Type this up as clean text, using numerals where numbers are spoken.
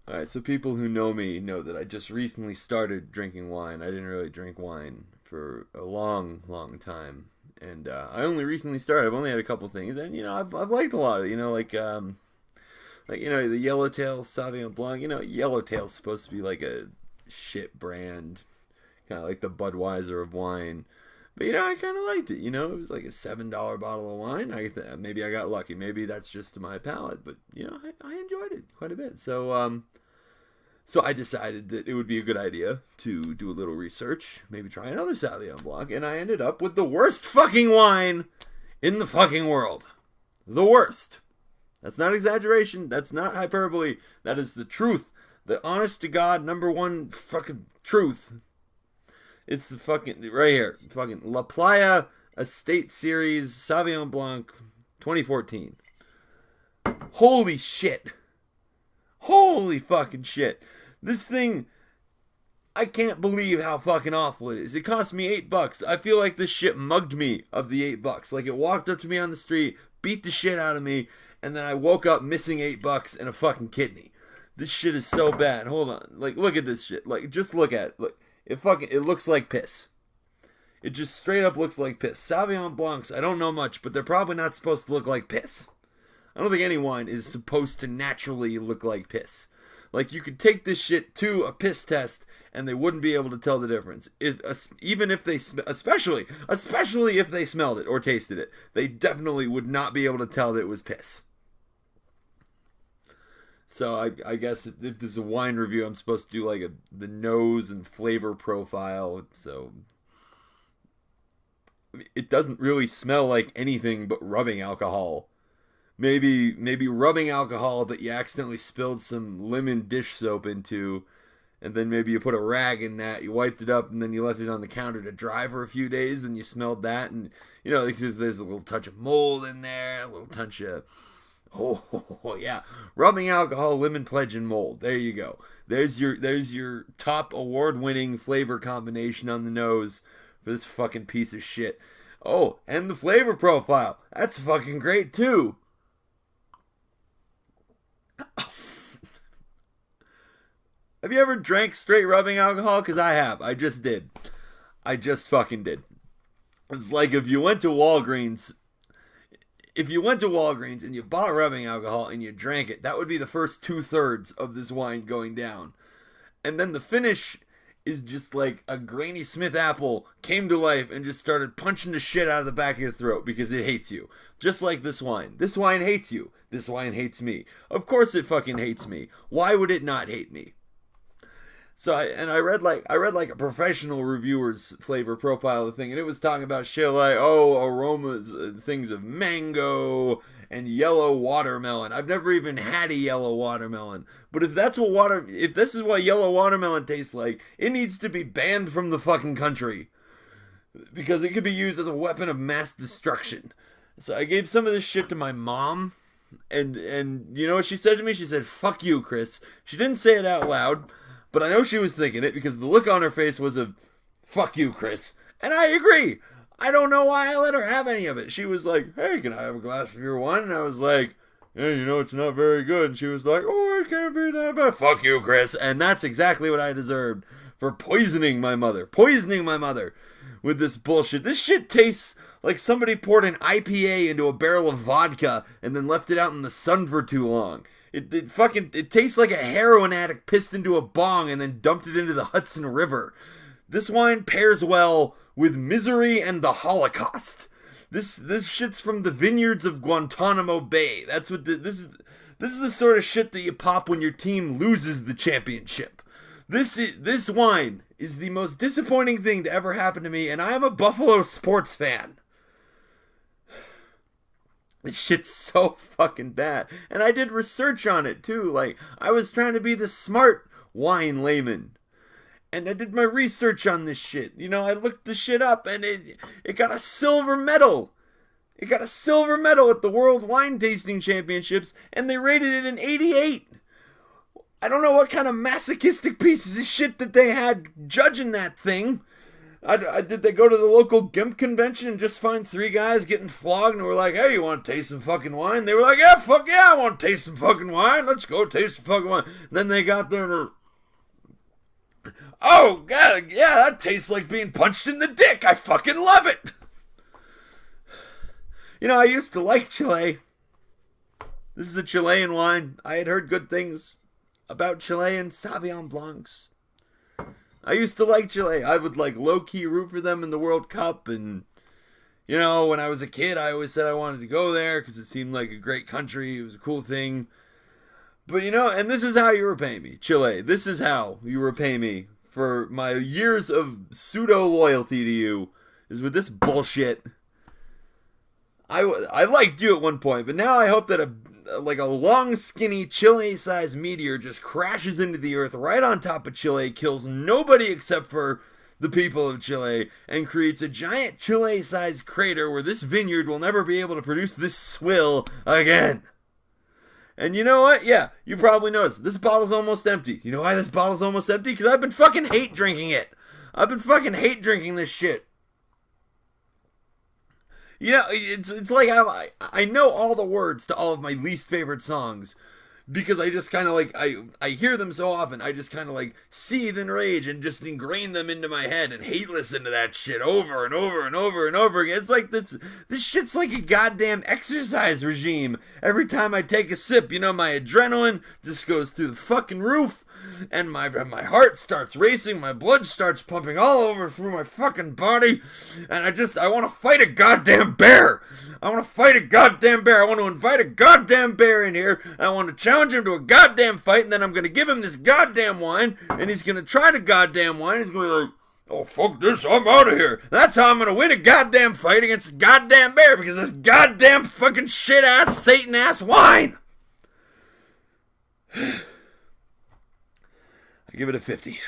Alright, so people who know me know that I just recently started drinking wine. I didn't really drink wine for a long, long time. And I only recently started. I've only had a couple things. And, I've liked a lot of it. The Yellowtail Sauvignon Blanc. Yellowtail's supposed to be like a shit brand. Kind of like the Budweiser of wine. But, I kind of liked it. It was like a $7 bottle of wine. Maybe I got lucky. Maybe that's just to my palate. But, I enjoyed it quite a bit. So I decided that it would be a good idea to do a little research, maybe try another Sauvignon Blanc, and I ended up with the worst fucking wine in the fucking world. The worst. That's not exaggeration. That's not hyperbole. That is the truth. The honest to God number one fucking truth. It's the fucking, right here, fucking La Playa Estate Series Sauvignon Blanc 2014. Holy shit. Holy fucking shit. This thing, I can't believe how fucking awful it is. It cost me $8. I feel like this shit mugged me of the $8. Like it walked up to me on the street, beat the shit out of me, and then I woke up missing $8 and a fucking kidney. This shit is so bad. Hold on. Like, look at this shit. Like, just look at it. Look, it looks like piss. It just straight up looks like piss. Sauvignon Blancs, I don't know much, but they're probably not supposed to look like piss. I don't think any wine is supposed to naturally look like piss. Like, you could take this shit to a piss test, and they wouldn't be able to tell the difference. Even if they, especially if they smelled it or tasted it, they definitely would not be able to tell that it was piss. So I guess if this is a wine review, I'm supposed to do like the nose and flavor profile. So it doesn't really smell like anything but rubbing alcohol. Maybe rubbing alcohol that you accidentally spilled some lemon dish soap into, and then maybe you put a rag in that, you wiped it up, and then you left it on the counter to dry for a few days, and you smelled that, and because there's a little touch of mold in there, a little touch of, oh yeah, rubbing alcohol, lemon pledge, and mold. There you go. There's your top award-winning flavor combination on the nose for this fucking piece of shit. Oh, and the flavor profile. That's fucking great too. Have you ever drank straight rubbing alcohol? Because I have. I just did. I just fucking did. It's like if you went to Walgreens and you bought rubbing alcohol and you drank it, that would be the first 2/3 of this wine going down. And then the finish is just like a Granny Smith apple came to life and just started punching the shit out of the back of your throat because it hates you. Just like this wine. This wine hates you. This wine hates me. Of course it fucking hates me. Why would it not hate me? So I read like a professional reviewer's flavor profile of the thing, and it was talking about shit like, aromas, things of mango and yellow watermelon. I've never even had a yellow watermelon, but if this is what yellow watermelon tastes like, it needs to be banned from the fucking country because it could be used as a weapon of mass destruction. So I gave some of this shit to my mom, and you know what she said to me? She said, "Fuck you, Chris." She didn't say it out loud, but I know she was thinking it because the look on her face was a "fuck you, Chris." And I agree. I don't know why I let her have any of it. She was like, "Hey, can I have a glass of your wine?" And I was like, "Yeah, it's not very good." And she was like, "Oh, it can't be that bad." Fuck you, Chris. And that's exactly what I deserved for poisoning my mother with this bullshit. This shit tastes like somebody poured an IPA into a barrel of vodka and then left it out in the sun for too long. It tastes like a heroin addict pissed into a bong and then dumped it into the Hudson River. This wine pairs well with misery and the Holocaust. This shit's from the vineyards of Guantanamo Bay. That's what this is the sort of shit that you pop when your team loses the championship. This wine is the most disappointing thing to ever happen to me, and I am a Buffalo sports fan. This shit's so fucking bad. And I did research on it too. Like, I was trying to be the smart wine layman. And I did my research on this shit. I looked the shit up and it got a silver medal. It got a silver medal at the World Wine Tasting Championships, and they rated it an 88. I don't know what kind of masochistic pieces of shit that they had judging that thing. Did they go to the local GIMP convention and just find 3 guys getting flogged and were like, hey, you want to taste some fucking wine? They were like, yeah, fuck yeah, I want to taste some fucking wine. Let's go taste some fucking wine. And then they got there and were, oh, God, yeah, that tastes like being punched in the dick. I fucking love it. You know, I used to like Chile. This is a Chilean wine. I had heard good things about Chilean Sauvignon Blancs. I used to like Chile. I would like low-key root for them in the World Cup. And, you know, when I was a kid, I always said I wanted to go there because it seemed like a great country. It was a cool thing. But, you know, and this is how you repay me, Chile. This is how you repay me for my years of pseudo-loyalty to you, is with this bullshit. I liked you at one point, but now I hope that a long, skinny, Chile-sized meteor just crashes into the earth right on top of Chile, kills nobody except for the people of Chile, and creates a giant Chile-sized crater where this vineyard will never be able to produce this swill again. And you know what? Yeah, you probably noticed. This bottle's almost empty. You know why this bottle's almost empty? Because I've been fucking hate drinking it. I've been fucking hate drinking this shit. You know, it's like I know all the words to all of my least favorite songs because I just kind of like, I hear them so often, I just kind of like seethe in rage and just ingrain them into my head and hate listen to that shit over and over and over and over again. It's like this shit's like a goddamn exercise regime. Every time I take a sip, you know, my adrenaline just goes through the fucking roof. And my heart starts racing, my blood starts pumping all over through my fucking body, and I want to fight a goddamn bear. I want to fight a goddamn bear. I want to invite a goddamn bear in here, and I want to challenge him to a goddamn fight, and then I'm going to give him this goddamn wine, and he's going to try the goddamn wine. He's going to be like, oh, fuck this, I'm out of here. That's how I'm going to win a goddamn fight against a goddamn bear, because this goddamn fucking shit-ass, Satan-ass wine. I give it a 50.